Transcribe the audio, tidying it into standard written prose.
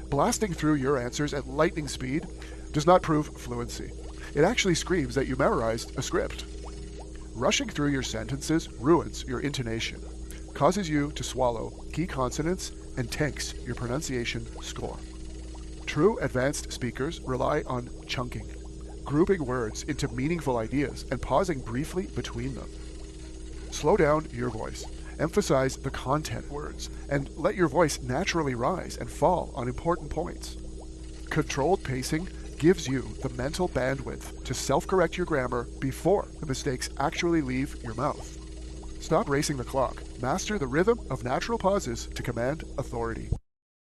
Blasting through your answers at lightning speed does not prove fluency. It actually screams that you memorized a script. Rushing through your sentences ruins your intonation, causes you to swallow key consonants, and tanks your pronunciation score. True advanced speakers rely on chunking, grouping words into meaningful ideas and pausing briefly between them. Slow down your voice. Emphasize the content words, and let your voice naturally rise and fall on important points. Controlled pacing gives you the mental bandwidth to self-correct your grammar before the mistakes actually leave your mouth. Stop racing the clock. Master the rhythm of natural pauses to command authority.